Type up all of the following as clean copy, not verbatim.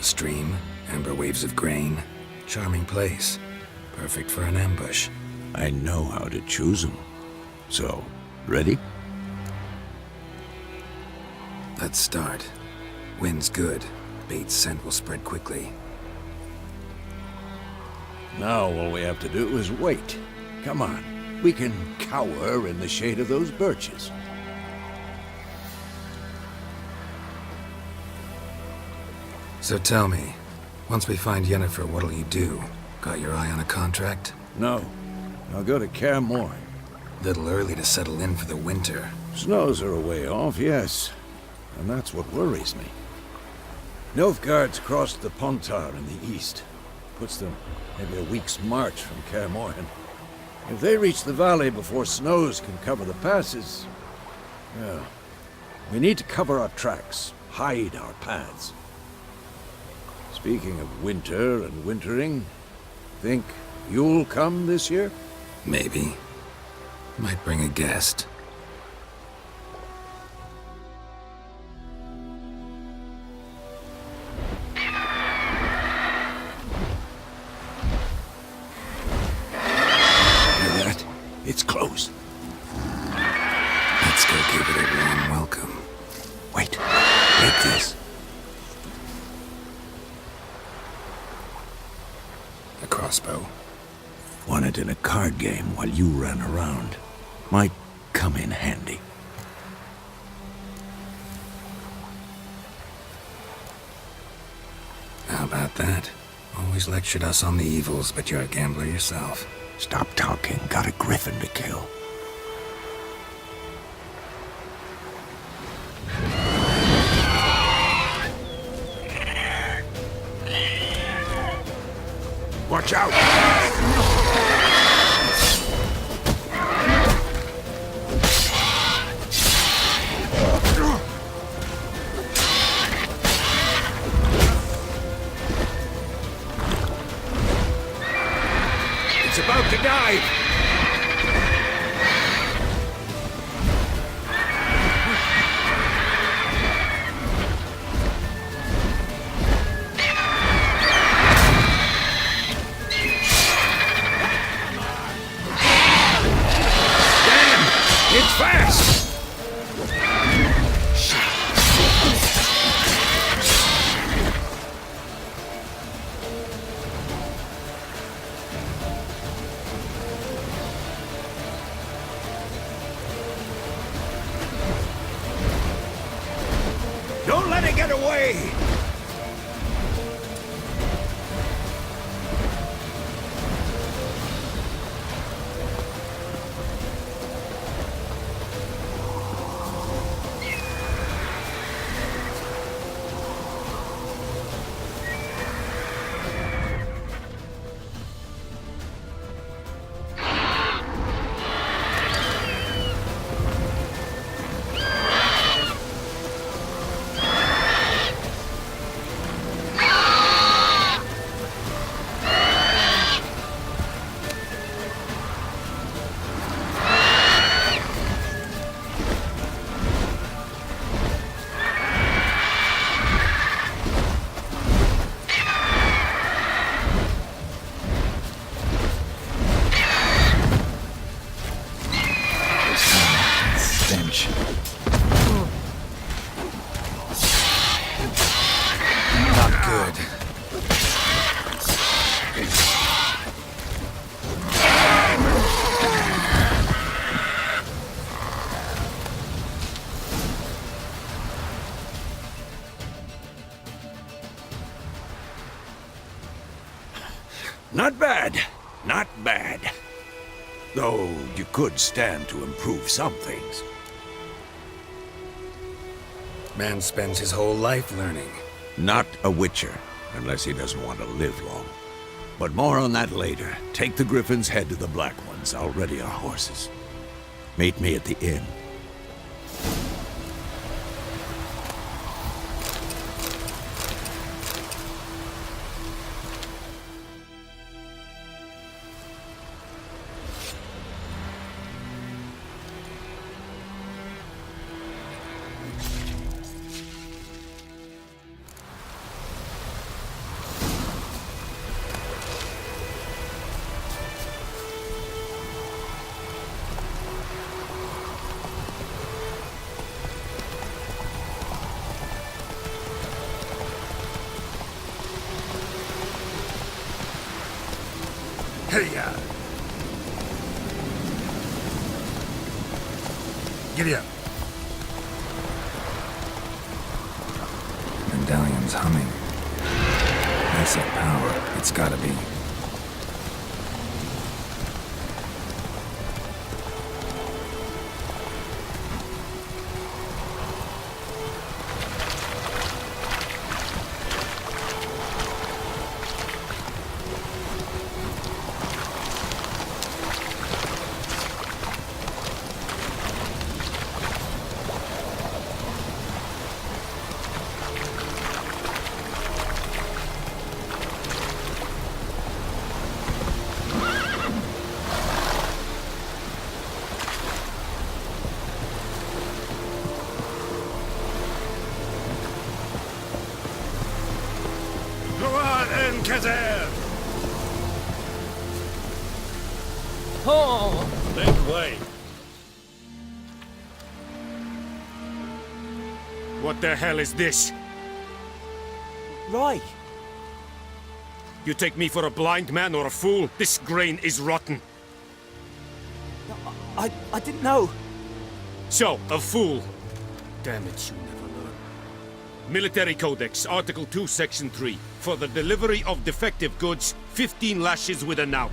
A stream, amber waves of grain. Charming place. Perfect for an ambush. I know how to choose them. So, ready? Let's start. Wind's good. Bait's scent will spread quickly. Now all we have to do is wait. Come on. We can cower in the shade of those birches. So tell me, once we find Yennefer, what'll you do? Got your eye on a contract? No. I'll go to Kaer Morhen. Little early to settle in for the winter. Snows are a way off, yes. And that's what worries me. Nilfgaard's crossed the Pontar in the east. Puts them maybe a week's march from Kaer Morhen. If they reach the valley before snows can cover the passes... well, we need to cover our tracks, hide our paths. Speaking of winter and wintering, think you'll come this year? Maybe. Might bring a guest. It's closed. Let's go give it a warm welcome. Wait. Take this. A crossbow. Won it in a card game while you ran around. Might come in handy. How about that? Always lectured us on the evils, but you're a gambler yourself. Stop talking. Got a griffin to kill. Watch out! It's about to dive! Damn! It's fast! Don't let it get away! Stench. Not good. Not bad. Not bad. Though you could stand to improve some things. Man spends his whole life learning. Not a witcher, unless he doesn't want to live long. But more on that later. Take the Griffin's head to the Black Ones. I'll ready our horses. Meet me at the inn. Hey-ya! Giddy up. Medallion's humming. Massive power, it's gotta be. Oh! Make way. What the hell is this? Right. You take me for a blind man or a fool? This grain is rotten. I didn't know. So, a fool. Damn it, you never learn. Military Codex, Article 2, Section 3. For the delivery of defective goods, 15 lashes with a knout.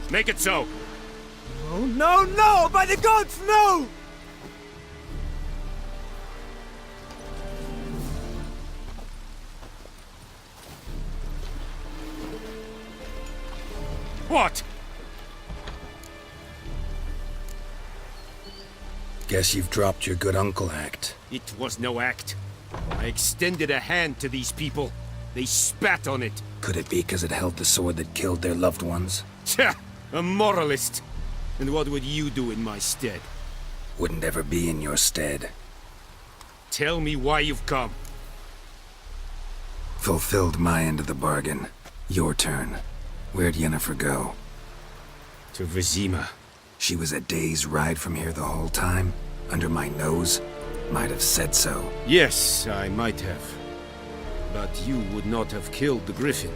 Make it so. Oh, no, no! By the gods, no! What? Guess you've dropped your good uncle act. It was no act. I extended a hand to these people. They spat on it. Could it be because it held the sword that killed their loved ones? Tja, a moralist. And what would you do in my stead? Wouldn't ever be in your stead. Tell me why you've come. Fulfilled my end of the bargain. Your turn. Where'd Yennefer go? To Vizima. She was a day's ride from here the whole time? Under my nose? Might have said so. Yes, I might have. But you would not have killed the griffin.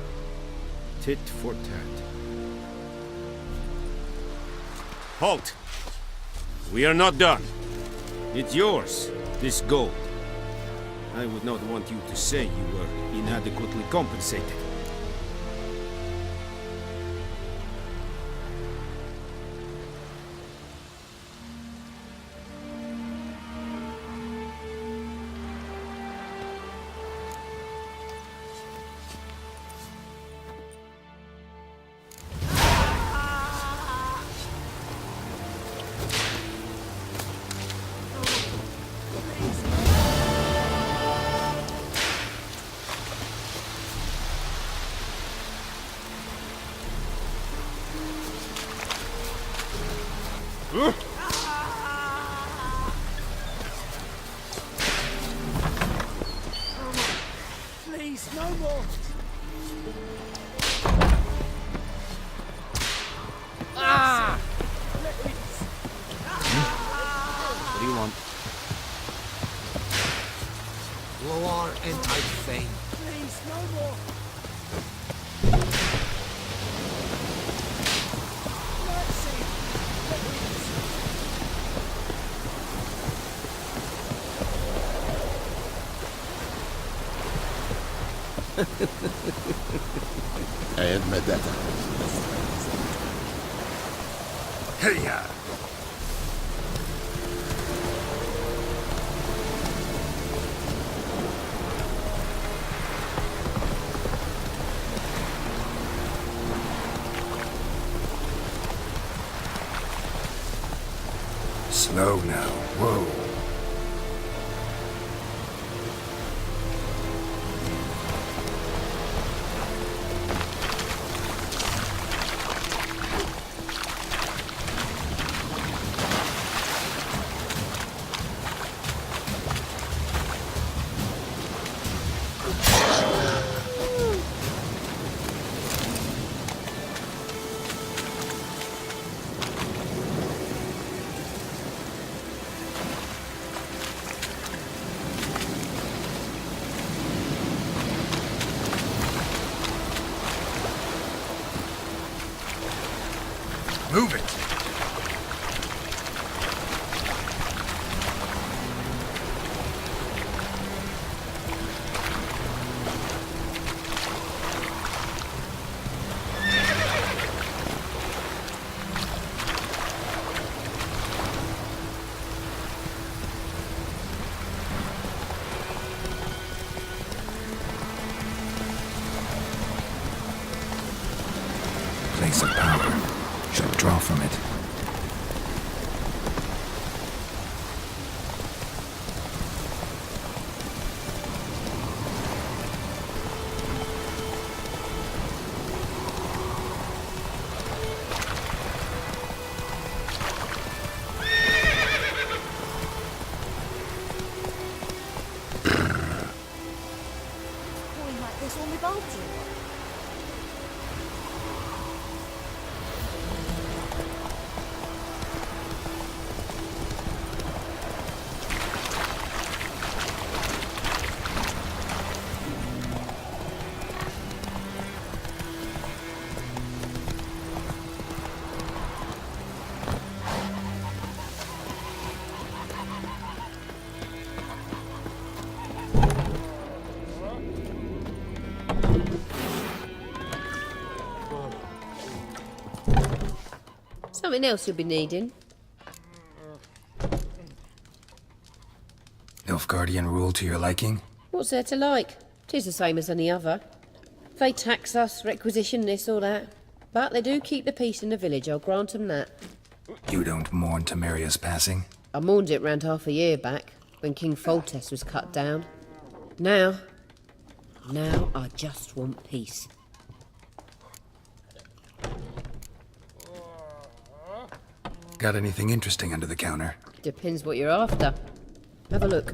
Tit for tat. Halt! We are not done. It's yours, this gold. I would not want you to say you were inadequately compensated. Please, no more! Ah! What do you want? Lower and I faint. Please, no more! Mercy! I admit that. Hey-ya! Slow now. Whoa. Move it! Place of power. Should draw from it. Pouring like this on my bulbs. Something else you'll be needing. Nilfgaardian rule to your liking? What's there to like? 'Tis the same as any other. They tax us, requisition this or that. But they do keep the peace in the village, I'll grant 'em that. You don't mourn Temeria's passing? I mourned it round half a year back, when King Foltest was cut down. Now I just want peace. Got anything interesting under the counter? Depends what you're after. Have a look.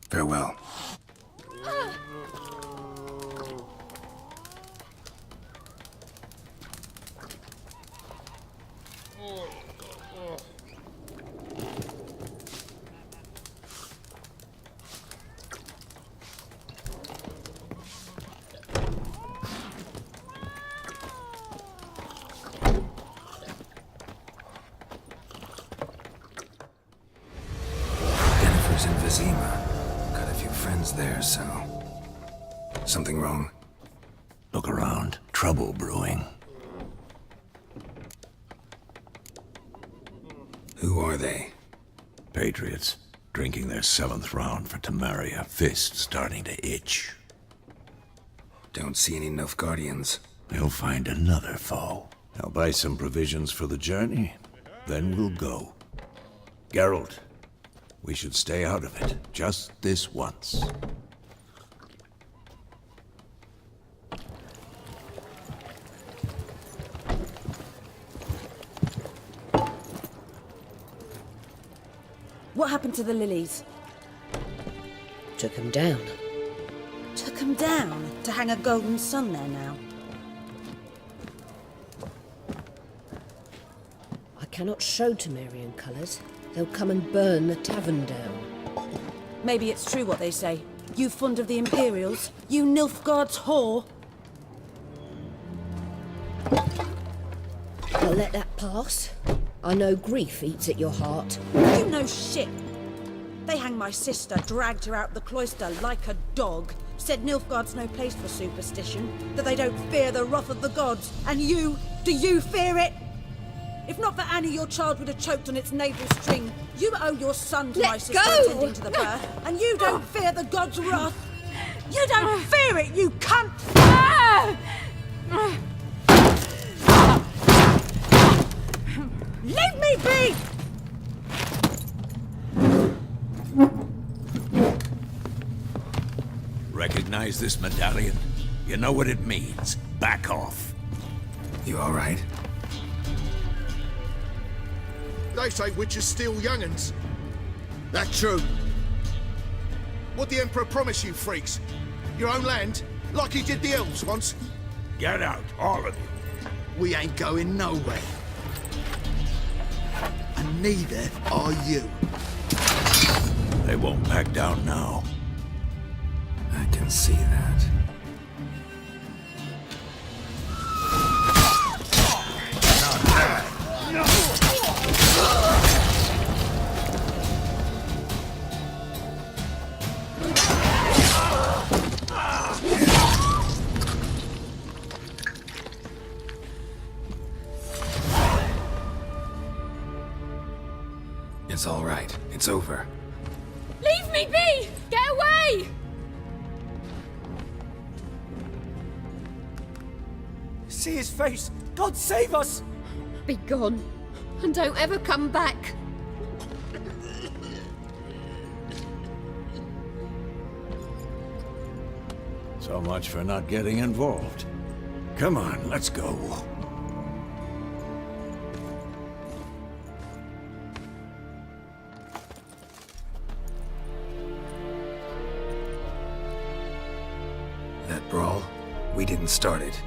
Farewell. Yennefer's in Vizima. Got a few friends there, so... Something wrong? Look around. Trouble brewing. Who are they? Patriots. Drinking their 7th round for Temeria. Fist starting to itch. Don't see any Nilfgaardians. They'll find another foe. I'll buy some provisions for the journey. Then we'll go. Geralt, we should stay out of it. Just this once. What happened to the lilies? Took 'em down. Took 'em down to hang a golden sun there now. I cannot show Temerian colours. They'll come and burn the tavern down. Maybe it's true what they say. You fond of the Imperials? You Nilfgaard's whore? I'll let that pass. I know grief eats at your heart. You know shit. They hanged my sister, dragged her out the cloister like a dog. Said Nilfgaard's no place for superstition, that they don't fear the wrath of the gods. And you, do you fear it? If not for Annie, your child would have choked on its navel string. You owe your son to my Let sister go! attending to the birth, and you don't fear the gods' wrath. You don't fear it, you cunt! Leave me be! Recognize this medallion? You know what it means. Back off. You all right? They say witches steal young'uns. That true. What the Emperor promised you, freaks? Your own land? Like he did the elves once? Get out, all of you. We ain't going nowhere. And neither are you. They won't back down now. I can see that. It's all right. It's over. Leave me be! Get away! See his face! God save us! Be gone. And don't ever come back. So much for not getting involved. Come on, let's go. That brawl, we didn't start it.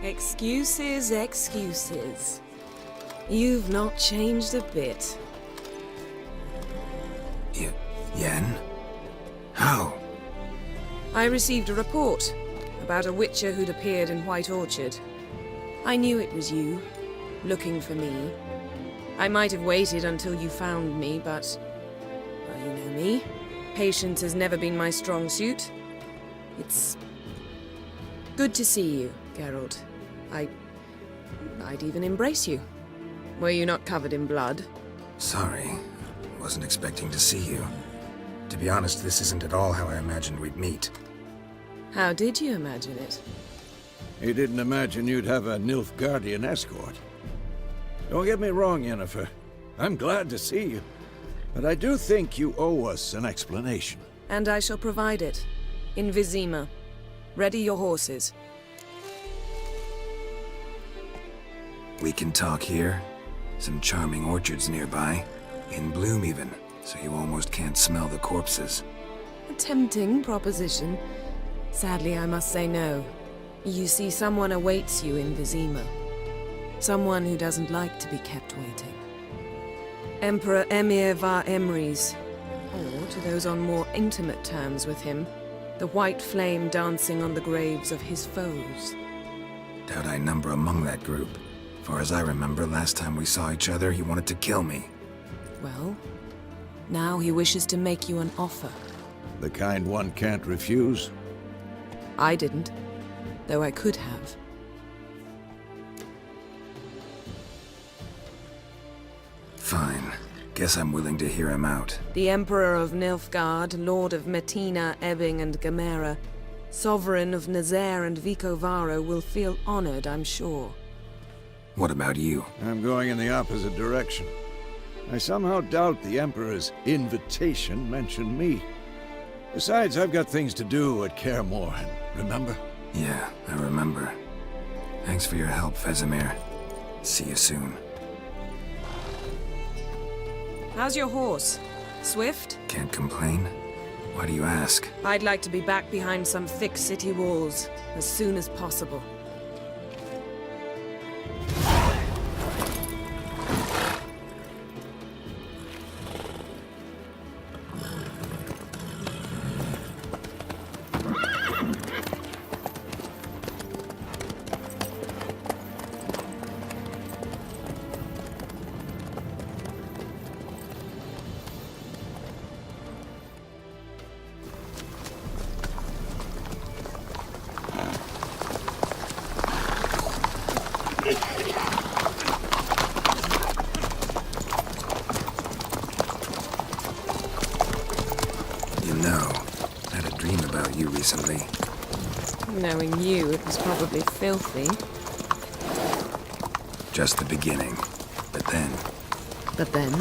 Excuses, excuses. You've not changed a bit. Yen? How? I received a report about a witcher who'd appeared in White Orchard. I knew it was you, looking for me. I might have waited until you found me, but... well, you know me. Patience has never been my strong suit. It's... good to see you, Geralt. I'd even embrace you. Were you not covered in blood? Sorry. Wasn't expecting to see you. To be honest, this isn't at all how I imagined we'd meet. How did you imagine it? He didn't imagine you'd have a Nilfgaardian escort. Don't get me wrong, Yennefer. I'm glad to see you. But I do think you owe us an explanation. And I shall provide it. In Vizima. Ready your horses. We can talk here. Some charming orchards nearby. In bloom even, so you almost can't smell the corpses. A tempting proposition. Sadly, I must say no. You see, someone awaits you in Vizima. Someone who doesn't like to be kept waiting. Emperor Emir var Emrys. Or, to those on more intimate terms with him, the white flame dancing on the graves of his foes. Doubt I number among that group. Far as I remember, last time we saw each other, he wanted to kill me. Well, now he wishes to make you an offer. The kind one can't refuse. I didn't, though I could have. Fine. Guess I'm willing to hear him out. The Emperor of Nilfgaard, Lord of Metina, Ebbing and Gamera, Sovereign of Nazaire and Vicovaro will feel honored, I'm sure. What about you? I'm going in the opposite direction. I somehow doubt the Emperor's invitation mentioned me. Besides, I've got things to do at Kaer Morhen, remember? Yeah, I remember. Thanks for your help, Vesemir. See you soon. How's your horse? Swift? Can't complain. Why do you ask? I'd like to be back behind some thick city walls as soon as possible. know. I had a dream about you recently. Knowing you, it was probably filthy. Just the beginning. But then... But then...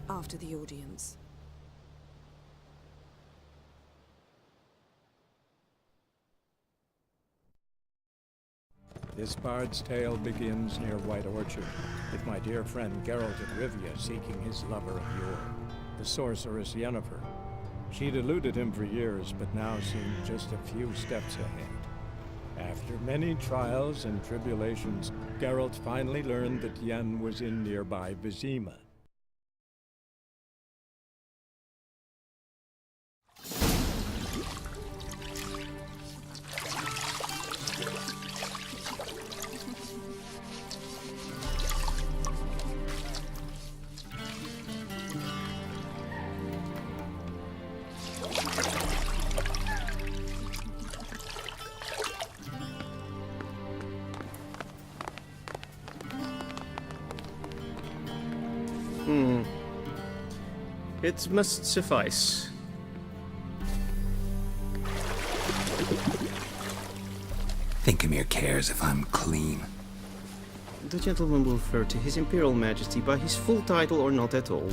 After the audience. This bard's tale begins near White Orchard, with my dear friend Geralt of Rivia seeking his lover of yore, the sorceress Yennefer. She'd eluded him for years, but now seemed just a few steps ahead. After many trials and tribulations, Geralt finally learned that Yen was in nearby Vizima. It must suffice. Thinkamere cares if I'm clean. The gentleman will refer to His Imperial Majesty by his full title or not at all.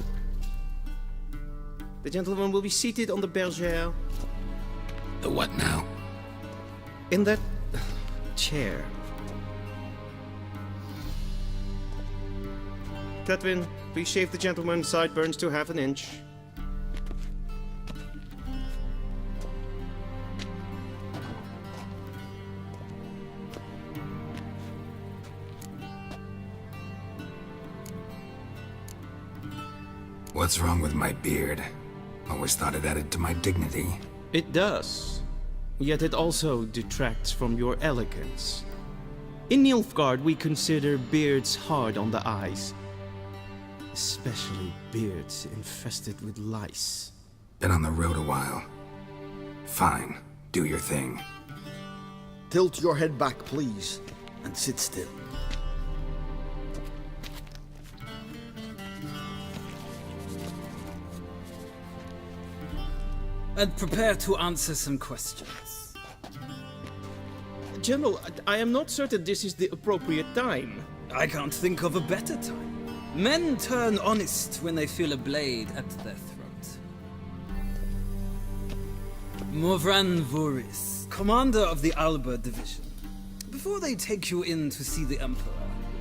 The gentleman will be seated on the bergère. The what now? In that... chair. Catwin, please shave the gentleman's sideburns to half an inch. What's wrong with my beard? Always thought it added to my dignity. It does. Yet it also detracts from your elegance. In Nilfgaard, we consider beards hard on the eyes. Especially beards infested with lice. Been on the road a while. Fine, do your thing. Tilt your head back, please, and sit still. And prepare to answer some questions. General, I am not certain this is the appropriate time. I can't think of a better time. Men turn honest when they feel a blade at their throat. Morvran Voris, commander of the Alba Division. Before they take you in to see the Emperor,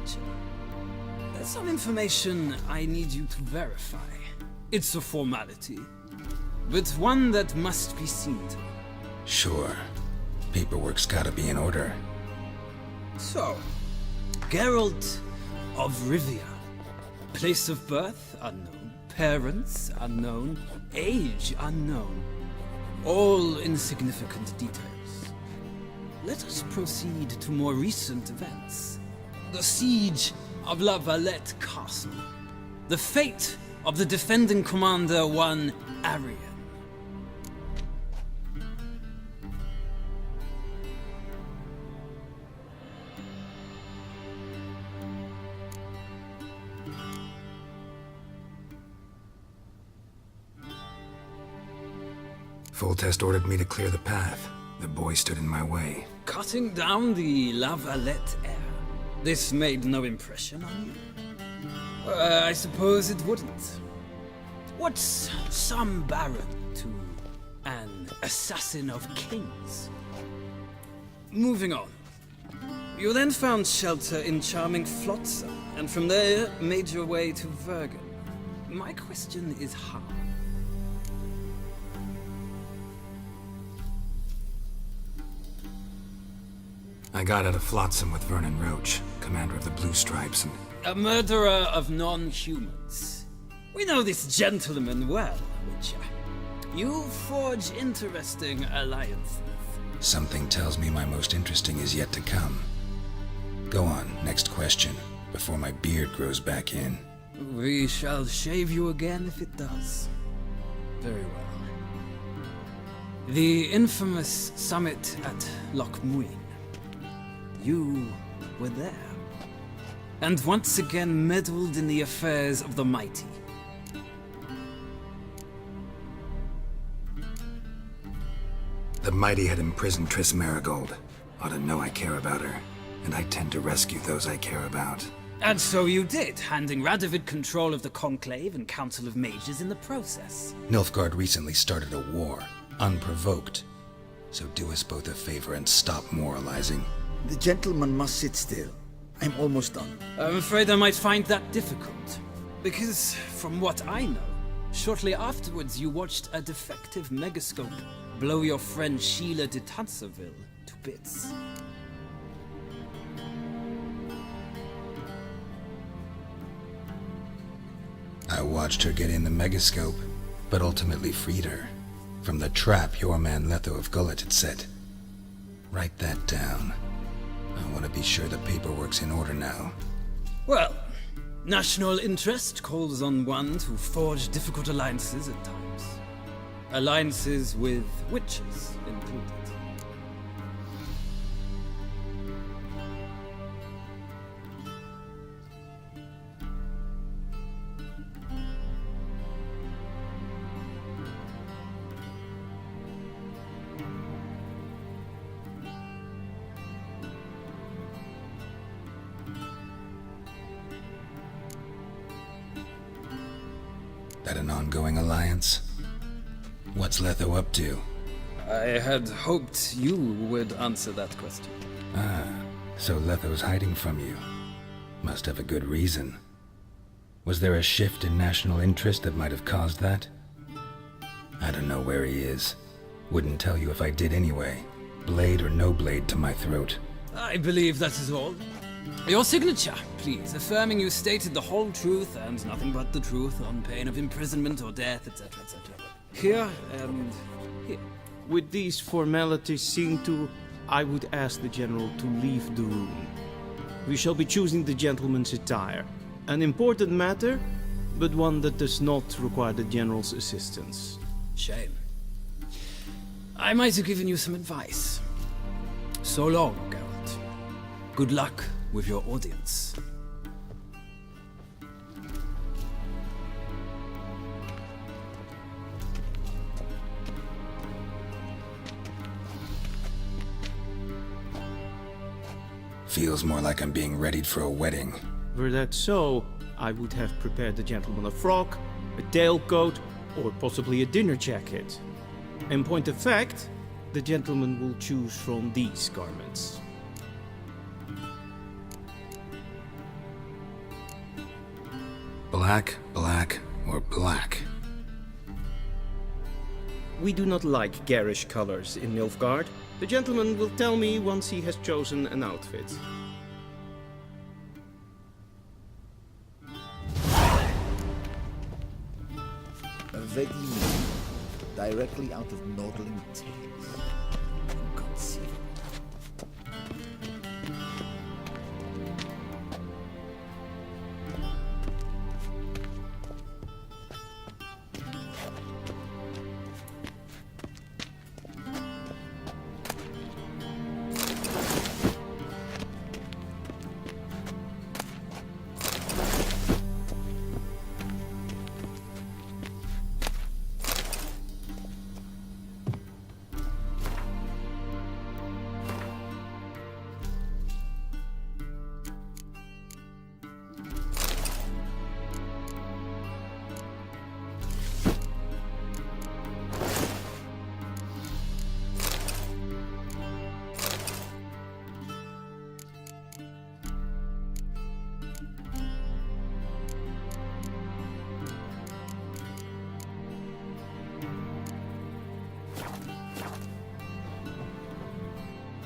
Witcher, there's some information I need you to verify. It's a formality, but one that must be seen to. Sure. Paperwork's gotta be in order. So, Geralt of Rivia. Place of birth unknown, parents unknown, age unknown. All insignificant details. Let us proceed to more recent events. The siege of La Valette Castle. The fate of the defending commander, one Arian. Foltest ordered me to clear the path. The boy stood in my way. Cutting down the La Valette heir. This made no impression on you? I suppose it wouldn't. What's some baron to an assassin of kings? Moving on. You then found shelter in charming Flotsam, and from there made your way to Vergen. My question is how? I got out of Flotsam with Vernon Roach, commander of the Blue Stripes, and A murderer of non-humans. We know this gentleman well, Witcher. You forge interesting alliances. something tells me my most interesting is yet to come. Go on, next question, before my beard grows back in. We shall shave you again if it does. Very well. The infamous summit at Loch Muin. You were there. And once again meddled in the affairs of the mighty. The mighty had imprisoned Triss Marigold. Ought to know I care about her, and I tend to rescue those I care about. And so you did, handing Radovid control of the Conclave and Council of Mages in the process. Nilfgaard recently started a war, unprovoked. So do us both a favor and stop moralizing. The gentleman must sit still. I'm almost done. I'm afraid I might find that difficult. Because, from what I know, shortly afterwards you watched a defective megascope blow your friend Sheila de Tanserville to bits. I watched her get in the megascope, but ultimately freed her from the trap your man Letho of Gullet had set. Write that down. I want to be sure the paperwork's in order now. Well, national interest calls on one to forge difficult alliances at times. Alliances with witches included. That an ongoing alliance? What's Letho up to? I had hoped you would answer that question. Ah, so Letho's hiding from you. Must have a good reason. Was there a shift in national interest that might have caused that? I don't know where he is. Wouldn't tell you if I did anyway. Blade or no blade to my throat. I believe that is all. Your signature, please, affirming you stated the whole truth and nothing but the truth on pain of imprisonment or death, etc., etc. Here and here. With these formalities seen to, I would ask the General to leave the room. We shall be choosing the gentleman's attire. An important matter, but one that does not require the General's assistance. Shame. I might have given you some advice. So long, Geralt. Good luck with your audience. Feels more like I'm being readied for a wedding. Were that so, I would have prepared the gentleman a frock, a tailcoat, or possibly a dinner jacket. In point of fact, the gentleman will choose from these garments. Black, black, or black? We do not like garish colors in Nilfgaard. The gentleman will tell me once he has chosen an outfit. A ready meal directly out of Nordling Tales. Inconceivable.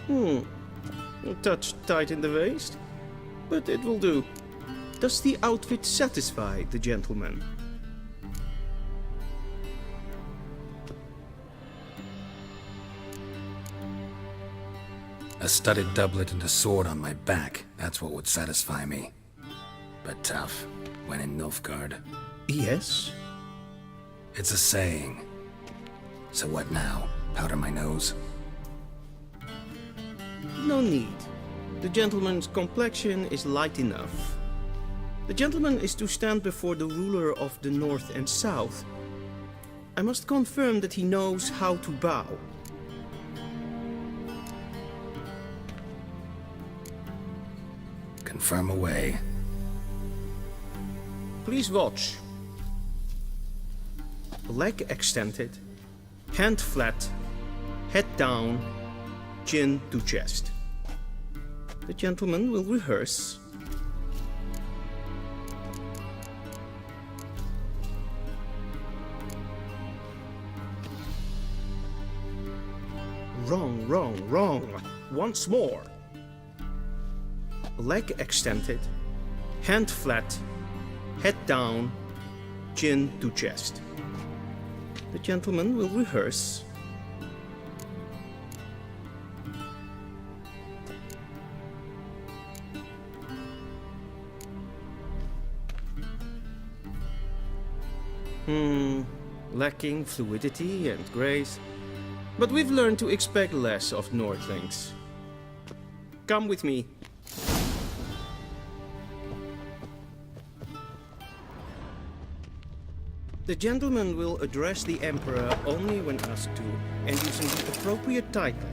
A touch tight in the waist, but it will do. Does the outfit satisfy the gentleman? A studded doublet and a sword on my back, that's what would satisfy me. But tough, when in Nilfgaard. Yes. It's a saying. So what now? Powder my nose? No need. The gentleman's complexion is light enough. The gentleman is to stand before the ruler of the North and South. I must confirm that he knows how to bow. Confirm away. Please watch. Leg extended, hand flat, head down, chin to chest. The gentleman will rehearse. Wrong, wrong, wrong. Once more. Leg extended, hand flat, head down, chin to chest. The gentleman will rehearse. Lacking fluidity and grace. But we've learned to expect less of Northlings. Come with me. The gentleman will address the Emperor only when asked to, and using the appropriate title.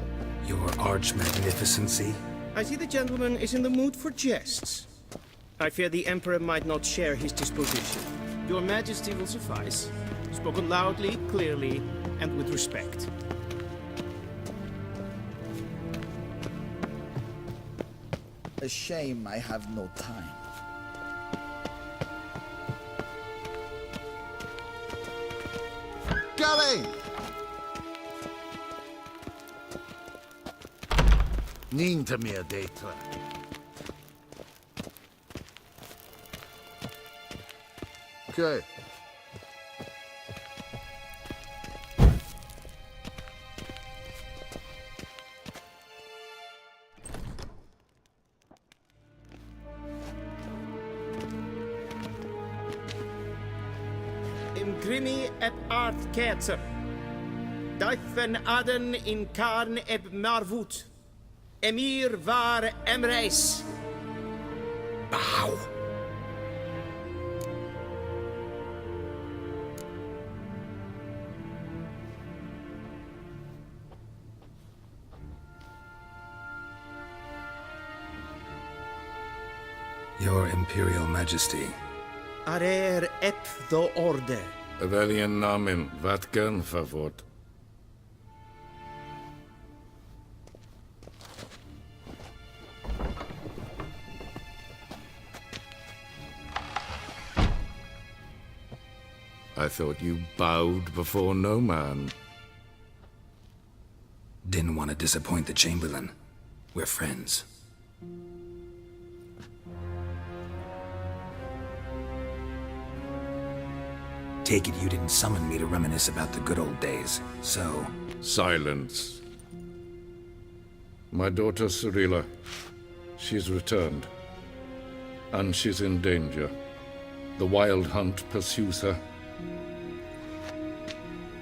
Your Arch-Magnificency? I see the gentleman is in the mood for jests. I fear the Emperor might not share his disposition. Your Majesty will suffice. Spoken loudly, clearly, and with respect. A shame I have no time. Going! Niente mer data. Okay. Imgrimi et art ketzer. Duifen aden in karn eb marvoet. Emir var emreis. Bow! Your Imperial Majesty. Arer ep the orde. Weljen namen, wat gern verwort. I thought you bowed before no man. Didn't want to disappoint the Chamberlain. We're friends. Take it you didn't summon me to reminisce about the good old days, so... Silence. My daughter Cyrilla, she's returned. And she's in danger. The Wild Hunt pursues her.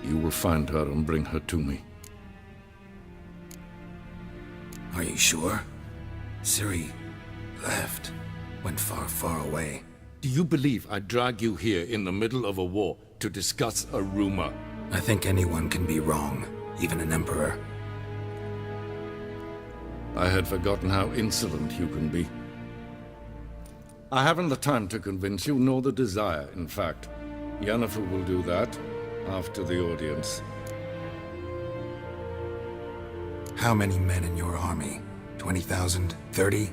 You will find her and bring her to me. Are you sure? Ciri left. Went far, far away. Do you believe I'd drag you here in the middle of a war to discuss a rumor? I think anyone can be wrong, even an emperor. I had forgotten how insolent you can be. I haven't the time to convince you, nor the desire, in fact. Yennefer will do that after the audience. How many men in your army? 20,000? 30?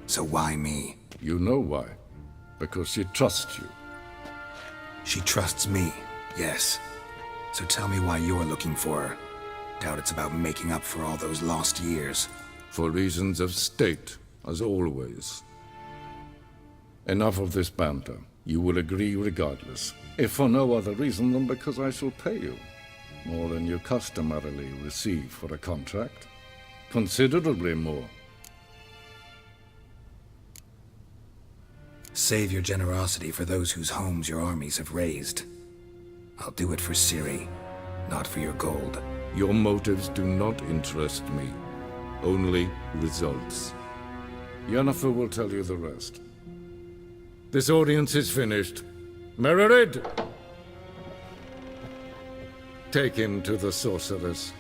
So why me? You know why. Because she trusts you. She trusts me, yes. So tell me why you're looking for her. Doubt it's about making up for all those lost years. For reasons of state, as always. Enough of this banter. You will agree regardless, if for no other reason than because I shall pay you. More than you customarily receive for a contract. Considerably more. Save your generosity for those whose homes your armies have razed. I'll do it for Ciri, not for your gold. Your motives do not interest me. Only results. Yennefer will tell you the rest. This audience is finished. Mererid! Take him to the sorceress.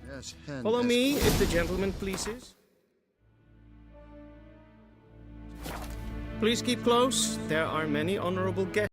Yes, Follow me, if the gentleman pleases. Please keep close. There are many honorable guests.